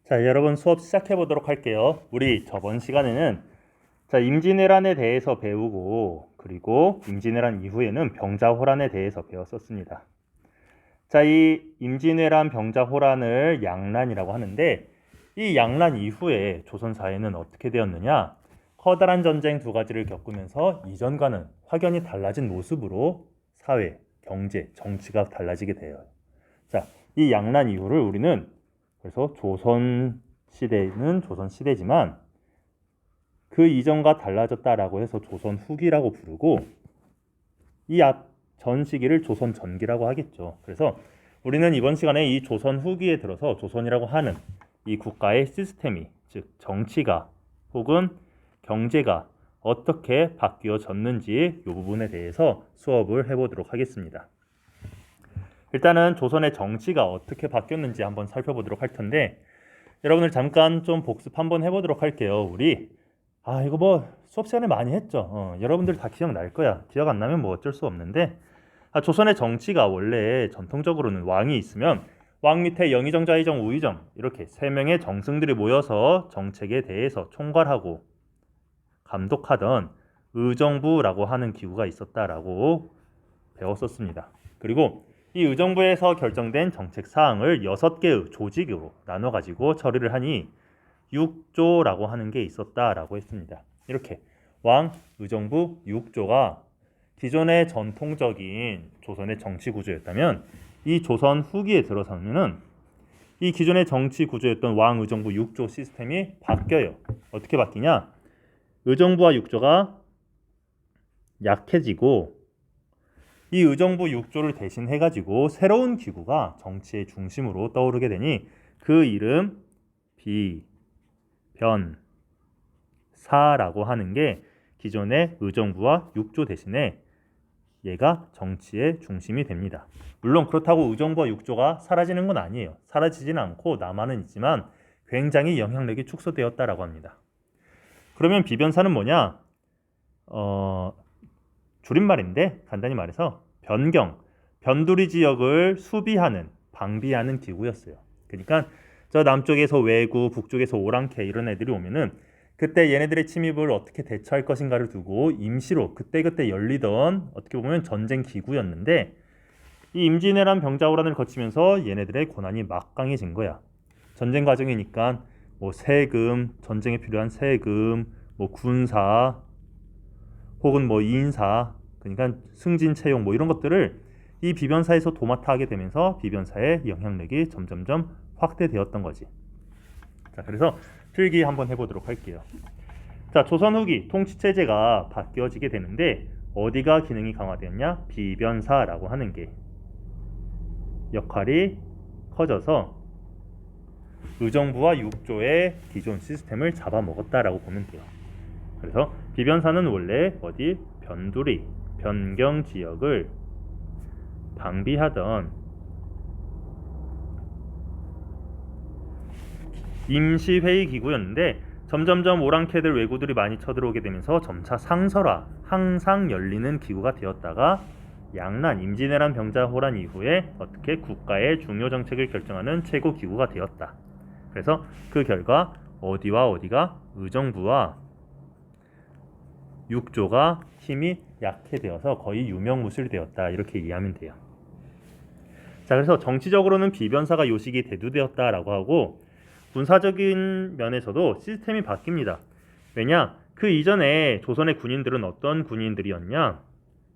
자, 여러분 수업 시작해 보도록 할게요. 우리 저번 시간에는 임진왜란에 대해서 배우고 그리고 임진왜란 이후에는 병자호란에 대해서 배웠었습니다. 자, 이 임진왜란 병자호란을 양란이라고 하는데 이 양란 이후에 조선 사회는 어떻게 되었느냐? 커다란 전쟁 두 가지를 겪으면서 이전과는 확연히 달라진 모습으로 사회, 경제, 정치가 달라지게 돼요. 자, 이 양란 이후를 우리는 그래서 조선 시대는 조선 시대지만 그 이전과 달라졌다라고 해서 조선 후기라고 부르고 이 앞 전 시기를 조선 전기라고 하겠죠. 그래서 우리는 이번 시간에 이 조선 후기에 들어서 조선이라고 하는 이 국가의 시스템이, 즉 정치가 혹은 경제가 어떻게 바뀌어졌는지 이 부분에 대해서 수업을 해보도록 하겠습니다. 일단은 조선의 정치가 어떻게 바뀌었는지 한번 살펴보도록 할 텐데 여러분들 잠깐 좀 복습 한번 해보도록 할게요. 우리 이거 뭐 수업 시간에 많이 했죠. 여러분들 다 기억날 거야. 기억 안 나면 뭐 어쩔 수 없는데 조선의 정치가 원래 전통적으로는 왕이 있으면 왕 밑에 영의정, 좌의정, 우의정 이렇게 세 명의 정승들이 모여서 정책에 대해서 총괄하고 감독하던 의정부라고 하는 기구가 있었다라고 배웠었습니다. 그리고 이 의정부에서 결정된 정책 사항을 6개의 조직으로 나눠 가지고 처리를 하니 육조라고 하는 게 있었다라고 했습니다. 이렇게 왕, 의정부, 육조가 기존의 전통적인 조선의 정치 구조였다면 이 조선 후기에 들어서면은 이 기존의 정치 구조였던 왕, 의정부, 육조 시스템이 바뀌어요. 어떻게 바뀌냐? 의정부와 육조가 약해지고 이 의정부 육조를 대신해가지고 새로운 기구가 정치의 중심으로 떠오르게 되니 그 이름 비변사라고 하는 게 기존의 의정부와 육조 대신에 얘가 정치의 중심이 됩니다. 물론 그렇다고 의정부와 육조가 사라지는 건 아니에요. 사라지지는 않고 남아는 있지만 굉장히 영향력이 축소되었다라고 합니다. 그러면 비변사는 뭐냐? 줄임말인데 간단히 말해서 변두리 지역을 수비하는, 방비하는 기구였어요. 그러니까 저 남쪽에서 왜구, 북쪽에서 오랑캐 이런 애들이 오면은 그때 얘네들의 침입을 어떻게 대처할 것인가를 두고 임시로 그때그때 열리던 어떻게 보면 전쟁 기구였는데 이 임진왜란 병자호란을 거치면서 얘네들의 권한이 막강해진 거야. 전쟁 과정이니까 뭐 세금, 전쟁에 필요한 세금, 뭐 군사 혹은 뭐 인사, 그러니까 승진 채용 뭐 이런 것들을 이 비변사에서 도맡아 하게 되면서 비변사의 영향력이 점점점 확대되었던 거지. 자, 그래서 필기 한번 해보도록 할게요. 자, 조선 후기 통치체제가 바뀌어지게 되는데 어디가 기능이 강화되었냐? 비변사라고 하는 게 역할이 커져서 의정부와 육조의 기존 시스템을 잡아먹었다라고 보면 돼요. 그래서 비변사는 원래 어디 변두리, 변경 지역을 방비하던 임시회의 기구였는데 점점점 오랑캐들 왜구들이 많이 쳐들어오게 되면서 점차 상설화, 항상 열리는 기구가 되었다가 양란, 임진왜란 병자호란 이후에 어떻게 국가의 중요 정책을 결정하는 최고 기구가 되었다. 그래서 그 결과 어디와 어디가 의정부와 육조가 힘이 약해되어서 거의 유명무실 되었다. 이렇게 이해하면 돼요. 자, 그래서 정치적으로는 비변사가 요식이 대두되었다라고 하고 군사적인 면에서도 시스템이 바뀝니다. 왜냐? 그 이전에 조선의 군인들은 어떤 군인들이었냐?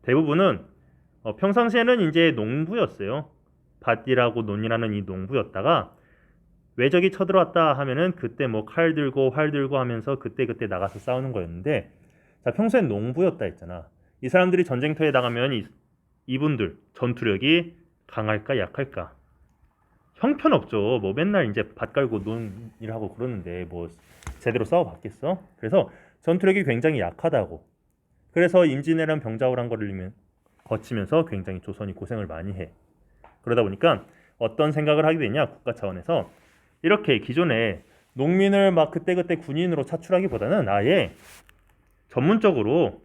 대부분은 평상시에는 이제 농부였어요. 밭일하고 논이라는 이 농부였다가 외적이 쳐들어왔다 하면은 그때 뭐 칼 들고 활 들고 하면서 그때 나가서 싸우는 거였는데 자, 평소엔 농부였다 했잖아. 이 사람들이 전쟁터에 나가면 이분들 전투력이 강할까 약할까? 형편없죠. 뭐 맨날 이제 밭 갈고 논 일하고 그러는데 뭐 제대로 싸워봤겠어? 그래서 전투력이 굉장히 약하다고. 그래서 임진왜란 병자호란 거를 거치면서 굉장히 조선이 고생을 많이 해. 그러다 보니까 어떤 생각을 하게 되냐? 국가 차원에서 이렇게 기존에 농민을 막 그때 군인으로 차출하기보다는 아예 전문적으로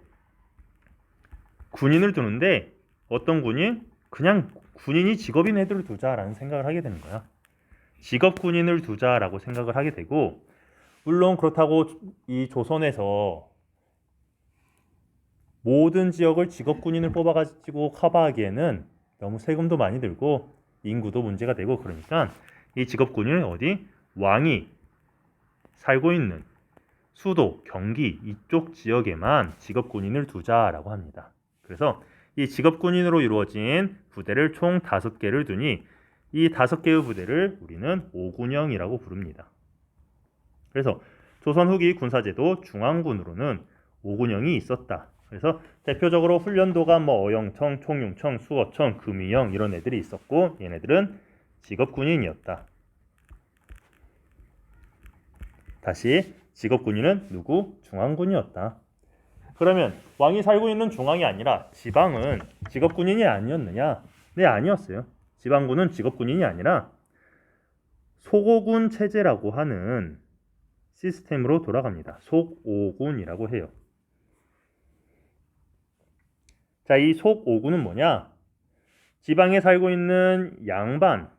군인을 두는데 어떤 군인? 그냥 군인이 직업인 애들을 두자라는 생각을 하게 되는 거야. 직업군인을 두자라고 생각을 하게 되고, 물론 그렇다고 이 조선에서 모든 지역을 직업군인을 뽑아가지고 커버하기에는 너무 세금도 많이 들고 인구도 문제가 되고, 그러니까 이 직업군인을 어디 왕이 살고 있는 수도, 경기 이쪽 지역에만 직업군인을 두자라고 합니다. 그래서 이 직업군인으로 이루어진 부대를 총 5개를 두니 이 5개의 부대를 우리는 오군영이라고 부릅니다. 그래서 조선 후기 군사제도 중앙군으로는 오군영이 있었다. 그래서 대표적으로 훈련도가 어영청, 총용청, 수어청, 금이영 이런 애들이 있었고, 얘네들은 직업군인이었다. 다시 직업군인은 누구? 중앙군이었다. 그러면 왕이 살고 있는 중앙이 아니라 지방은 직업군인이 아니었느냐? 네, 아니었어요. 지방군은 직업군인이 아니라 속오군 체제라고 하는 시스템으로 돌아갑니다. 속오군이라고 해요. 자, 이 속오군은 뭐냐? 지방에 살고 있는 양반,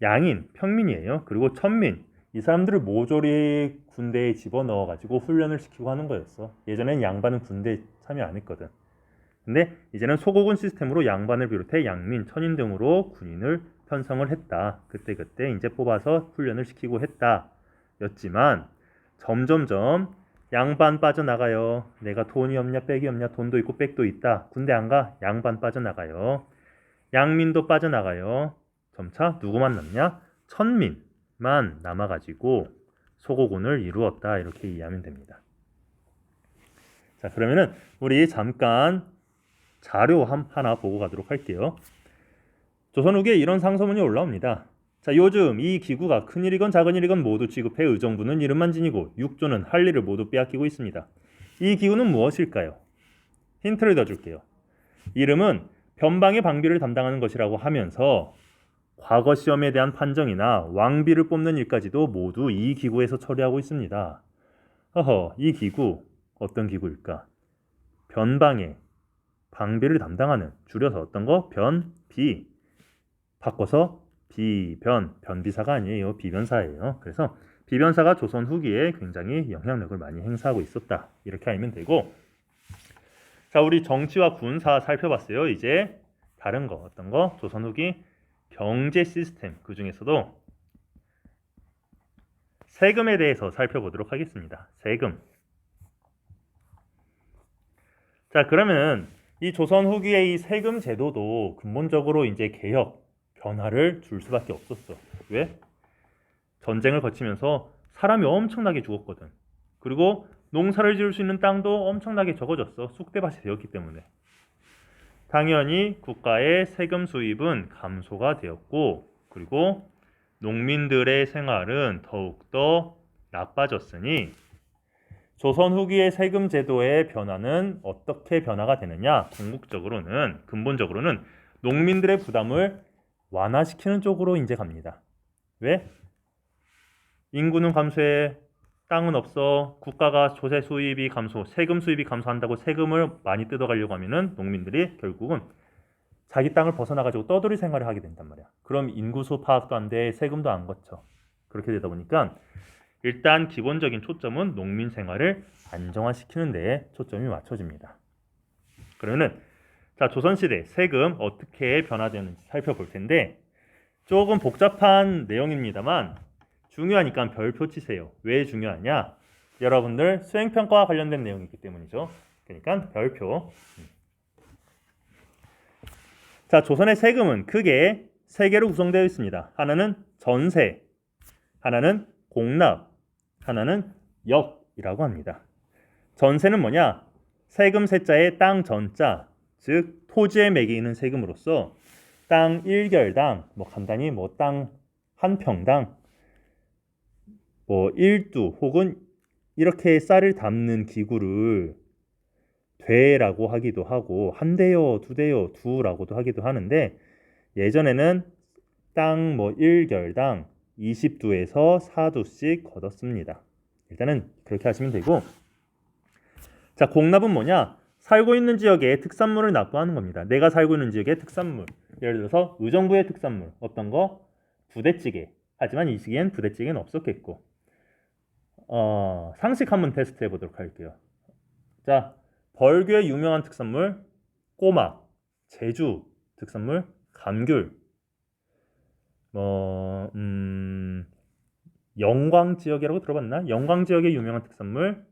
양인, 평민이에요. 그리고 천민, 이 사람들을 모조리 군대에 집어넣어가지고 훈련을 시키고 하는 거였어. 예전엔 양반은 군대에 참여 안 했거든. 근데 이제는 소고군 시스템으로 양반을 비롯해 양민, 천인 등으로 군인을 편성을 했다. 그때 이제 뽑아서 훈련을 시키고 했다. 였지만 점점점 양반 빠져나가요. 내가 돈이 없냐 백이 없냐, 돈도 있고 백도 있다. 군대 안 가? 양반 빠져나가요. 양민도 빠져나가요. 점차 누구만 남냐? 천민만 남아가지고 소고군을 이루었다. 이렇게 이해하면 됩니다. 자, 그러면은 우리 잠깐 자료 하나 보고 가도록 할게요. 조선 후기에 이런 상소문이 올라옵니다. 자, 요즘 이 기구가 큰일이건 작은일이건 모두 취급해 의정부는 이름만 지니고 육조는 할 일을 모두 빼앗기고 있습니다. 이 기구는 무엇일까요? 힌트를 더 줄게요. 이름은 변방의 방비를 담당하는 것이라고 하면서 과거 시험에 대한 판정이나 왕비를 뽑는 일까지도 모두 이 기구에서 처리하고 있습니다. 이 기구 어떤 기구일까? 변방의 방비를 담당하는, 줄여서 어떤 거? 변비, 바꿔서 비변, 변비사가 아니에요. 비변사예요. 그래서 비변사가 조선 후기에 굉장히 영향력을 많이 행사하고 있었다. 이렇게 알면 되고, 자, 우리 정치와 군사 살펴봤어요. 이제 다른 거 어떤 거? 조선 후기 경제 시스템, 그 중에서도 세금에 대해서 살펴보도록 하겠습니다. 세금. 자, 그러면 이 조선 후기의 이 세금 제도도 근본적으로 이제 개혁, 변화를 줄 수밖에 없었어. 왜? 전쟁을 거치면서 사람이 엄청나게 죽었거든. 그리고 농사를 지을 수 있는 땅도 엄청나게 적어졌어. 쑥대밭이 되었기 때문에. 당연히 국가의 세금 수입은 감소가 되었고, 그리고 농민들의 생활은 더욱더 나빠졌으니 조선 후기의 세금 제도의 변화는 어떻게 변화가 되느냐? 궁극적으로는, 근본적으로는 농민들의 부담을 완화시키는 쪽으로 이제 갑니다. 왜? 인구는 감소해, 땅은 없어, 국가가 조세 수입이 감소, 세금 수입이 감소한다고 세금을 많이 뜯어가려고 하면은 농민들이 결국은 자기 땅을 벗어나가지고 떠돌이 생활을 하게 된단 말이야. 그럼 인구수 파악도 안 돼, 세금도 안 거쳐. 그렇게 되다 보니까 일단 기본적인 초점은 농민 생활을 안정화시키는 데에 초점이 맞춰집니다. 그러면은 자, 조선시대 세금 어떻게 변화되는지 살펴볼 텐데, 조금 복잡한 내용입니다만 중요하니까 별표 치세요. 왜 중요하냐? 여러분들 수행평가와 관련된 내용이기 때문이죠. 그러니까 별표. 자, 조선의 세금은 크게 3개로 구성되어 있습니다. 하나는 전세, 하나는 공납, 하나는 역이라고 합니다. 전세는 뭐냐? 세금 세자에 땅 전자, 즉 토지에 매기는 세금으로서 땅 1결당, 간단히 땅 한 평당 1두 혹은 이렇게 쌀을 담는 기구를 되라고 하기도 하고, 한 대요, 두 대요, 두라고도 하기도 하는데, 예전에는 땅 1결당 20두에서 4두씩 걷었습니다. 일단은 그렇게 하시면 되고, 자, 공납은 뭐냐? 살고 있는 지역에 특산물을 납부하는 겁니다. 내가 살고 있는 지역의 특산물, 예를 들어서 의정부의 특산물 어떤 거? 부대찌개. 하지만 이 시기엔 부대찌개는 없었겠고. 상식 한번 테스트 해보도록 할게요. 자, 벌교의 유명한 특산물 꼬막, 제주 특산물 감귤, 영광 지역이라고 들어봤나? 영광 지역의 유명한 특산물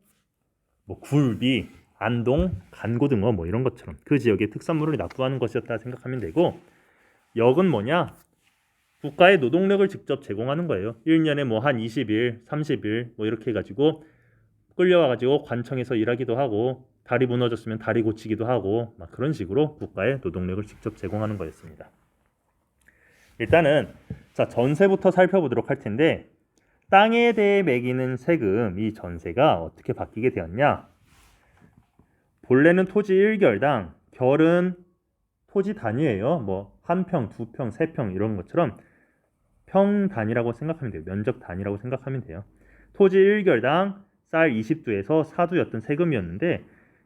굴비, 안동, 간고등어 이런 것처럼 그 지역의 특산물을 납부하는 것이었다 생각하면 되고, 역은 뭐냐? 국가의 노동력을 직접 제공하는 거예요. 1년에 한 20일, 30일 이렇게 해가지고 끌려와가지고 관청에서 일하기도 하고, 다리 무너졌으면 다리 고치기도 하고 막 그런 식으로 국가의 노동력을 직접 제공하는 거였습니다. 일단은 자, 전세부터 살펴보도록 할 텐데, 땅에 대해 매기는 세금, 이 전세가 어떻게 바뀌게 되었냐? 본래는 토지 1결당, 결은 토지 단위예요. 한 평, 두 평, 세 평 이런 것처럼 평 단위라고 생각하면 돼요. 면적 단위라고 생각하면 돼요. 토지 1결당 쌀 20두에서 4두였던 세금이었는데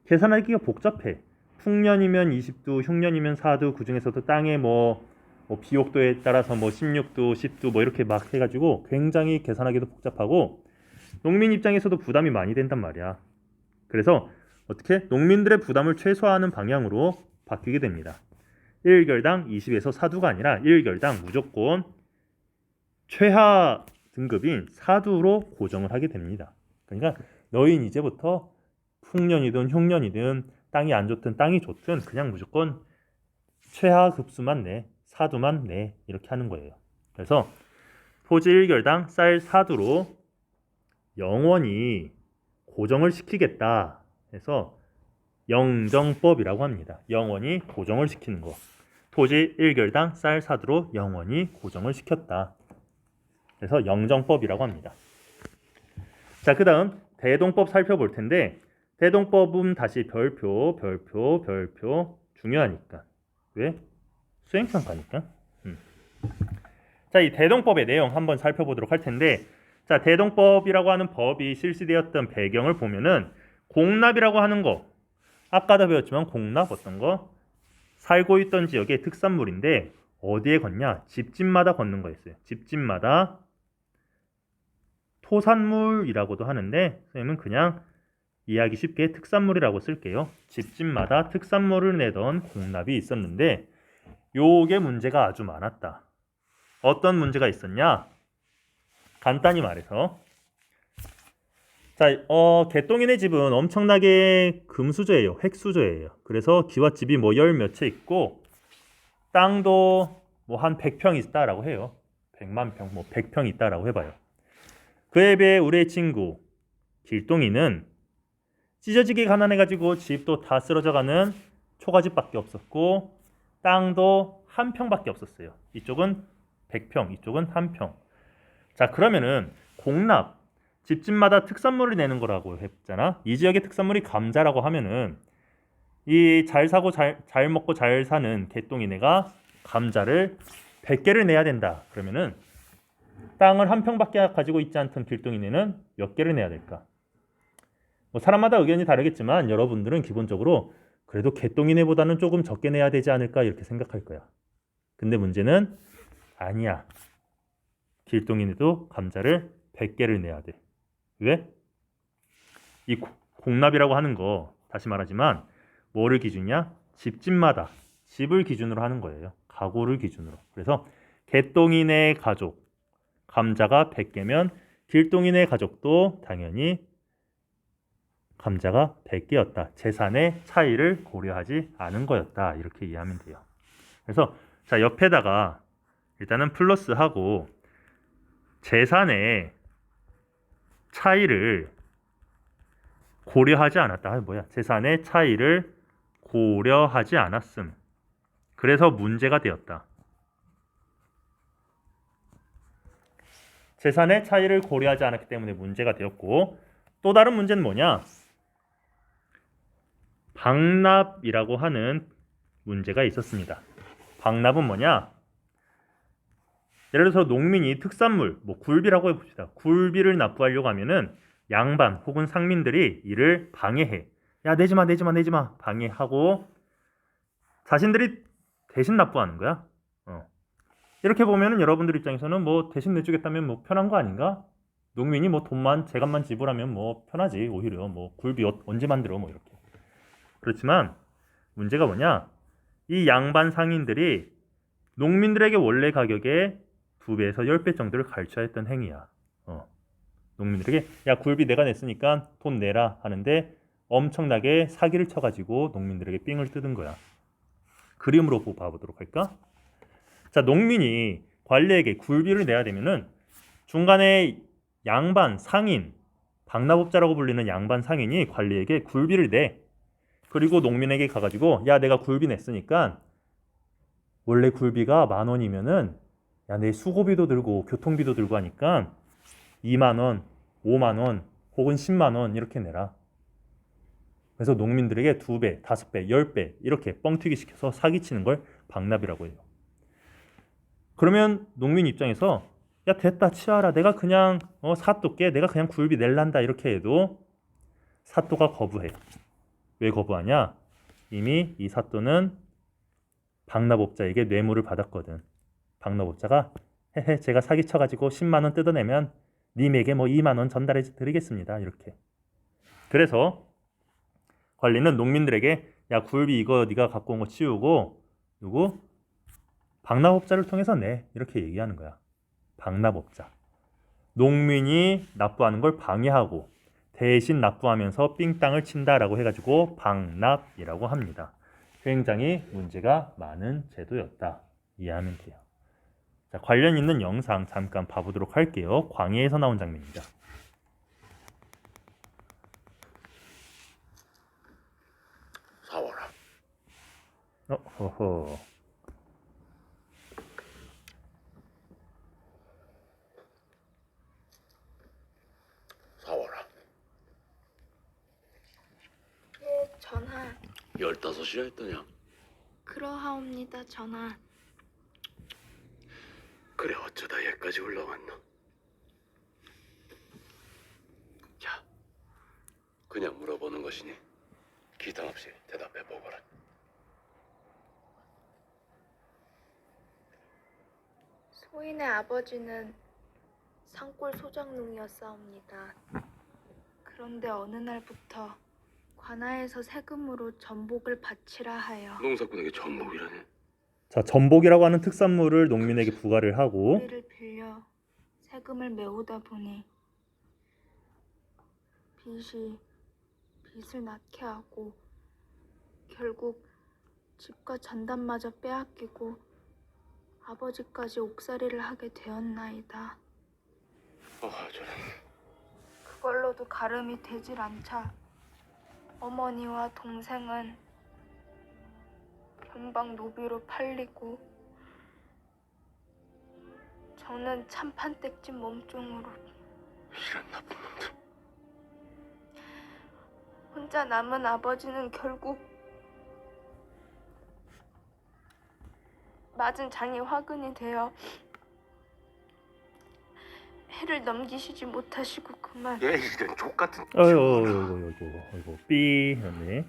계산하기가 복잡해. 풍년이면 20두, 흉년이면 4두, 그 중에서도 땅에 비옥도에 따라서 16두, 10두 이렇게 막 해가지고 굉장히 계산하기도 복잡하고 농민 입장에서도 부담이 많이 된단 말이야. 그래서 어떻게? 농민들의 부담을 최소화하는 방향으로 바뀌게 됩니다. 1결당 20에서 4두가 아니라 1결당 무조건 최하 등급인 4두로 고정을 하게 됩니다. 그러니까 너희는 이제부터 풍년이든 흉년이든 땅이 안 좋든 땅이 좋든 그냥 무조건 최하 급수만 내, 4두만 내, 이렇게 하는 거예요. 그래서 토지 1결당 쌀 4두로 영원히 고정을 시키겠다 해서 영정법이라고 합니다. 영원히 고정을 시키는 거. 토지 1결당 쌀 4두로 영원히 고정을 시켰다. 그래서 영정법이라고 합니다. 자, 그 다음 대동법 살펴볼 텐데, 대동법은 다시 별표 중요하니까. 왜? 수행평가니까. 자, 이 대동법의 내용 한번 살펴보도록 할 텐데, 자, 대동법이라고 하는 법이 실시되었던 배경을 보면은 공납이라고 하는 거, 아까도 배웠지만 공납 어떤 거? 살고 있던 지역의 특산물인데 어디에 걷냐? 집집마다 걷는 거였어요. 집집마다 토산물이라고도 하는데 선생님은 그냥 이해하기 쉽게 특산물이라고 쓸게요. 집집마다 특산물을 내던 공납이 있었는데 요게 문제가 아주 많았다. 어떤 문제가 있었냐? 간단히 말해서 자, 개똥이네 집은 엄청나게 금수저예요. 획수저예요. 그래서 기와집이 열 몇 채 있고 땅도 한 100평 있다라고 해요. 100만 평, 100평 있다라고 해봐요. 그에 비해 우리의 친구 길동이는 찢어지게 가난해가지고 집도 다 쓰러져가는 초가집밖에 없었고 땅도 한 평밖에 없었어요. 이쪽은 100평, 이쪽은 한 평. 자, 그러면은 공납 집집마다 특산물을 내는 거라고 했잖아. 이 지역의 특산물이 감자라고 하면은 이 잘 사고 잘 먹고 잘 사는 개똥이네가 감자를 100개를 내야 된다. 그러면은 땅을 한 평밖에 가지고 있지 않던 길동이네는 몇 개를 내야 될까? 사람마다 의견이 다르겠지만 여러분들은 기본적으로 그래도 개똥이네보다는 조금 적게 내야 되지 않을까 이렇게 생각할 거야. 근데 문제는 아니야. 길동이네도 감자를 100개를 내야 돼. 왜? 이 공납이라고 하는 거 다시 말하지만 뭐를 기준이야? 집집마다 집을 기준으로 하는 거예요. 가구를 기준으로. 그래서 개똥이네 가족 감자가 100개면 길동이네 가족도 당연히 감자가 100개였다. 재산의 차이를 고려하지 않은 거였다. 이렇게 이해하면 돼요. 그래서 자, 옆에다가 일단은 플러스하고 재산의 차이를 고려하지 않았다. 재산의 차이를 고려하지 않았음. 그래서 문제가 되었다. 재산의 차이를 고려하지 않았기 때문에 문제가 되었고, 또 다른 문제는 뭐냐? 방납이라고 하는 문제가 있었습니다. 방납은 뭐냐? 예를 들어서 농민이 특산물, 굴비라고 해봅시다. 굴비를 납부하려고 하면은 양반 혹은 상민들이 이를 방해해. 야, 내지마. 방해하고 자신들이 대신 납부하는 거야. 이렇게 보면은 여러분들 입장에서는 뭐 대신 내주겠다면 뭐 편한 거 아닌가? 농민이 뭐 돈만 재간만 지불하면 뭐 편하지. 오히려 뭐 굴비 언제 만들어 뭐 이렇게. 그렇지만 문제가 뭐냐? 이 양반 상인들이 농민들에게 원래 가격의 2배에서 10배 정도를 갈취했던 행위야. 농민들에게 야 굴비 내가 냈으니까 돈 내라 하는데 엄청나게 사기를 쳐가지고 농민들에게 삥을 뜯은 거야. 그림으로 봐보도록 할까? 자, 농민이 관리에게 굴비를 내야 되면은 중간에 양반, 상인, 박납업자라고 불리는 양반 상인이 관리에게 굴비를 내. 그리고 농민에게 가가지고 야 내가 굴비 냈으니까 원래 굴비가 10,000원이면은 야 내 수고비도 들고 교통비도 들고 하니까 20,000원, 50,000원 혹은 100,000원 이렇게 내라. 그래서 농민들에게 2배, 5배, 10배 이렇게 뻥튀기 시켜서 사기치는 걸 박납이라고 해요. 그러면 농민 입장에서 야 됐다 치아라 내가 그냥 사또께 내가 그냥 굴비 낼란다 이렇게 해도 사또가 거부해. 왜 거부하냐? 이미 이 사또는 박납업자에게 뇌물을 받았거든. 박납업자가 헤헤 제가 사기쳐가지고 10만원 뜯어내면 님에게 뭐 2만원 전달해 드리겠습니다. 이렇게. 그래서 관리는 농민들에게 야 굴비 이거 네가 갖고 온 거 치우고 누구? 박납업자를 통해서 내. 이렇게 얘기하는 거야. 박납업자. 농민이 납부하는 걸 방해하고 대신 납부하면서 삥땅을 친다라고 해가지고 박납이라고 합니다. 굉장히 문제가 많은 제도였다. 이해하면 돼요. 자, 관련 있는 영상 잠깐 봐보도록 할게요. 광해에서 나온 장면입니다. 사와라. 허허. 사와라. 예, 전하. 15이나 했더냐? 그러하옵니다, 전하. 그래 어쩌다 여기까지 올라왔노? 자, 그냥 물어보는 것이니 기탄 없이 대답해 보거라. 소인의 아버지는 산골 소작농이었사옵니다. 그런데 어느 날부터 관아에서 세금으로 전복을 바치라 하여 농사꾼에게 전복이라네. 자, 전복이라고 하는 특산물을 농민에게 부과를 하고 우리를 빌려 세금을 메우다 보니 빚을 낳게 하고 결국 집과 전단마저 빼앗기고 아버지까지 옥살이를 하게 되었나이다. 저런. 그걸로도 가름이 되질 않자 어머니와 동생은 변방 노비로 팔리고 저는 참판댁집 몸종으로 이런 나쁜 놈들. 혼자 남은 아버지는 결국 맞은 장이 화근이 되어 해를 넘기시지 못하시고 그만 얘 이런 족같은. 어이구 삐 했네.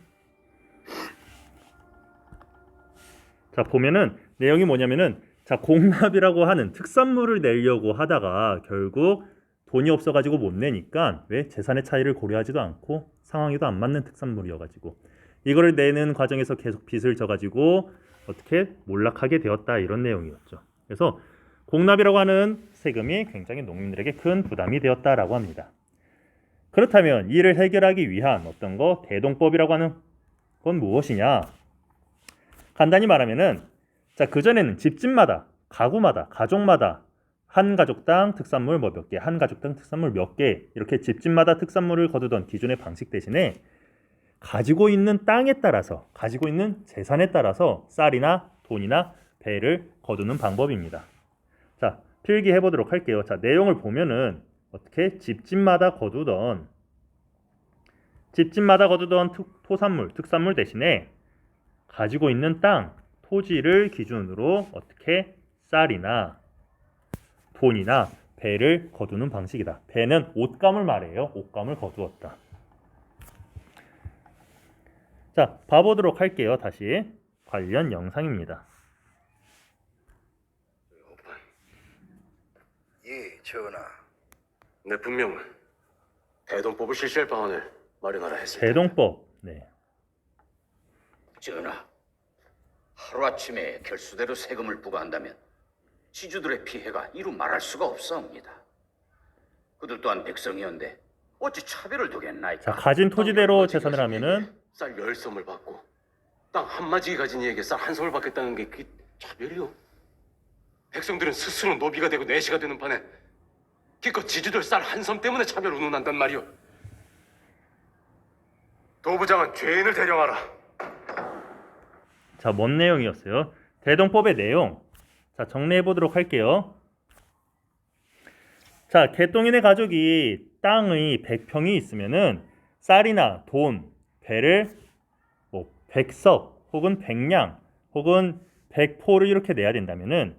자, 보면은 내용이 뭐냐면은 자, 공납이라고 하는 특산물을 내려고 하다가 결국 돈이 없어가지고 못 내니까 왜 재산의 차이를 고려하지도 않고 상황에도 안 맞는 특산물이어가지고 이거를 내는 과정에서 계속 빚을 져가지고 어떻게 몰락하게 되었다 이런 내용이었죠. 그래서 공납이라고 하는 세금이 굉장히 농민들에게 큰 부담이 되었다라고 합니다. 그렇다면 이를 해결하기 위한 어떤 거 대동법이라고 하는 건 무엇이냐? 간단히 말하면은 자, 그전에는 집집마다 가구마다 가족마다 한 가족당 특산물 뭐 몇 개, 한 가족당 특산물 몇 개 이렇게 집집마다 특산물을 거두던 기존의 방식 대신에 가지고 있는 땅에 따라서 가지고 있는 재산에 따라서 쌀이나 돈이나 배를 거두는 방법입니다. 자, 필기해 보도록 할게요. 자, 내용을 보면은 어떻게 집집마다 거두던 토산물, 특산물 대신에 가지고 있는 땅, 토지를 기준으로 어떻게 쌀이나 돈이나 배를 거두는 방식이다. 배는 옷감을 말해요. 옷감을 거두었다. 자, 봐보도록 할게요. 다시 관련 영상입니다. 전하, 내 분명 대동법을 실시할 방안을 마련하라 했습니다. 대동법. 네. 전하. 하루아침에 결수대로 세금을 부과한다면 지주들의 피해가 이루 말할 수가 없사옵니다. 그들 또한 백성이었는데 어찌 차별을 두겠나이까. 자, 가진 토지대로 재산을 하면은 쌀 10섬을 받고 땅 한마디 가진 이에게 쌀 한 섬을 받겠다는 게 그게 차별이요? 백성들은 스스로 노비가 되고 내시가 되는 판에 기껏 지주들 쌀 한 섬 때문에 차별 운운한단 말이오. 도부장은 죄인을 대령하라. 자, 뭔 내용이었어요? 대동법의 내용. 자, 정리해 보도록 할게요. 자, 개똥인의 가족이 땅의 100평이 있으면은 쌀이나 돈, 배를 뭐 100석 혹은 100량 혹은 100포를 이렇게 내야 된다면은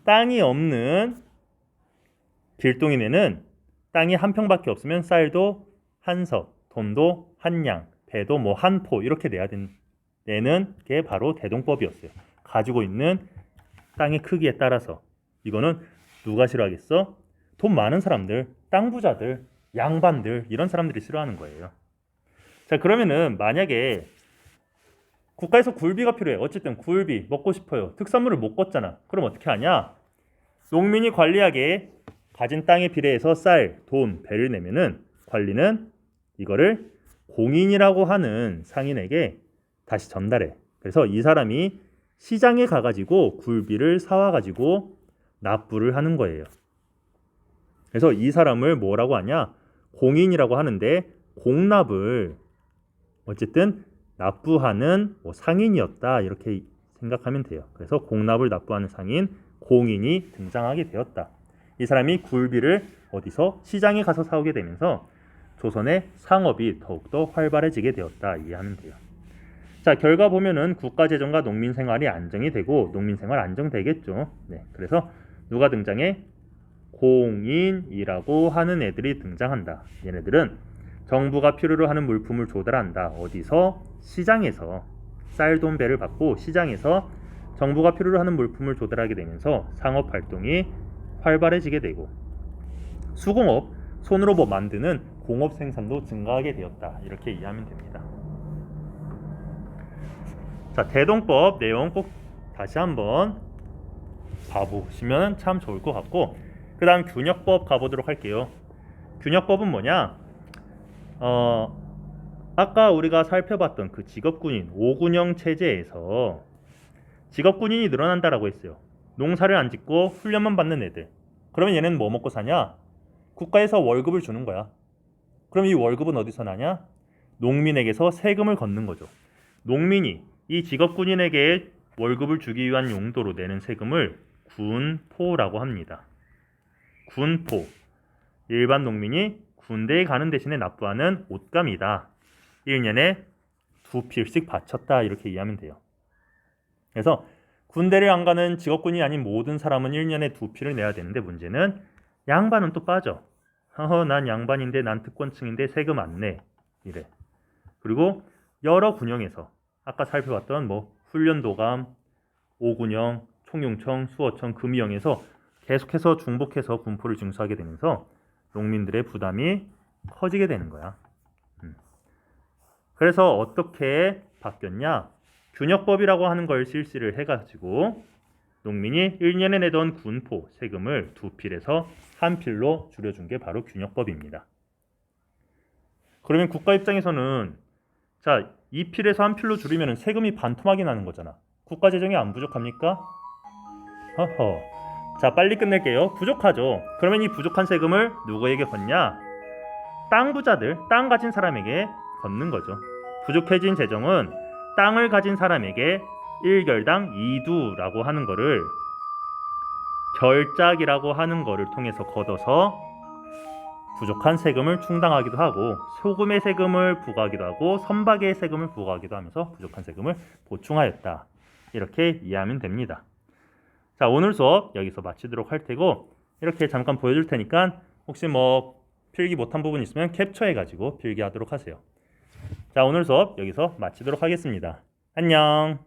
땅이 없는 길동인에는 땅이 한 평밖에 없으면 쌀도 한 석, 돈도 한 량, 배도 뭐 한 포 이렇게 내는 게 바로 대동법이었어요. 가지고 있는 땅의 크기에 따라서. 이거는 누가 싫어하겠어? 돈 많은 사람들, 땅 부자들, 양반들 이런 사람들이 싫어하는 거예요. 자, 그러면은 만약에 국가에서 굴비가 필요해. 어쨌든 굴비 먹고 싶어요. 특산물을 못 걷잖아. 그럼 어떻게 하냐? 농민이 관리하게 가진 땅에 비례해서 쌀, 돈, 배를 내면은 관리는 이거를 공인이라고 하는 상인에게 다시 전달해. 그래서 이 사람이 시장에 가가지고 굴비를 사와가지고 납부를 하는 거예요. 그래서 이 사람을 뭐라고 하냐? 공인이라고 하는데 공납을 어쨌든 납부하는 상인이었다 이렇게 생각하면 돼요. 그래서 공납을 납부하는 상인, 공인이 등장하게 되었다. 이 사람이 굴비를 어디서? 시장에 가서 사오게 되면서 조선의 상업이 더욱더 활발해지게 되었다 이해하면 돼요. 자, 결과 보면은 국가재정과 농민생활이 안정이 되고 농민생활 안정되겠죠. 네, 그래서 누가 등장해? 공인이라고 하는 애들이 등장한다. 얘네들은 정부가 필요로 하는 물품을 조달한다. 어디서? 시장에서. 쌀, 돈, 배를 받고 시장에서 정부가 필요로 하는 물품을 조달하게 되면서 상업활동이 활발해지게 되고 수공업, 손으로 뭐 만드는 공업 생산도 증가하게 되었다. 이렇게 이해하면 됩니다. 자, 대동법 내용 꼭 다시 한번 봐보시면 참 좋을 것 같고 그 다음 균역법 가보도록 할게요. 균역법은 뭐냐? 아까 우리가 살펴봤던 그 직업군인 5군형 체제에서 직업군인이 늘어난다라고 했어요. 농사를 안 짓고 훈련만 받는 애들. 그러면 얘는 뭐 먹고 사냐? 국가에서 월급을 주는 거야. 그럼 이 월급은 어디서 나냐? 농민에게서 세금을 걷는 거죠. 농민이 이 직업군인에게 월급을 주기 위한 용도로 내는 세금을 군포라고 합니다. 군포. 일반 농민이 군대에 가는 대신에 납부하는 옷감이다. 1년에 2필씩 바쳤다. 이렇게 이해하면 돼요. 그래서 군대를 안 가는 직업군이 아닌 모든 사람은 1년에 2필을 내야 되는데 문제는 양반은 또 빠져. 난 양반인데 난 특권층인데 세금 안 내. 이래. 그리고 여러 군형에서 아까 살펴봤던 뭐 훈련도감, 5군형, 총용청, 수어청, 금이형에서 계속해서 중복해서 군포를 징수하게 되면서 농민들의 부담이 커지게 되는 거야. 그래서 어떻게 바뀌었냐? 균역법이라고 하는 걸 실시를 해가지고 농민이 1년에 내던 군포 세금을 2필에서 1필로 줄여준 게 바로 균역법입니다. 그러면 국가 입장에서는 자 2필에서 1필로 줄이면 세금이 반토막이 나는 거잖아. 국가 재정이 안 부족합니까? 허허. 자, 빨리 끝낼게요. 부족하죠. 그러면 이 부족한 세금을 누구에게 걷냐? 땅 부자들, 땅 가진 사람에게 걷는 거죠. 부족해진 재정은 땅을 가진 사람에게 1결당 2두라고 하는 거를 결작이라고 하는 거를 통해서 걷어서 부족한 세금을 충당하기도 하고 소금의 세금을 부과하기도 하고 선박의 세금을 부과하기도 하면서 부족한 세금을 보충하였다. 이렇게 이해하면 됩니다. 자, 오늘 수업 여기서 마치도록 할 테고 이렇게 잠깐 보여줄 테니까 혹시 뭐 필기 못한 부분 있으면 캡처해가지고 필기하도록 하세요. 자, 오늘 수업 여기서 마치도록 하겠습니다. 안녕.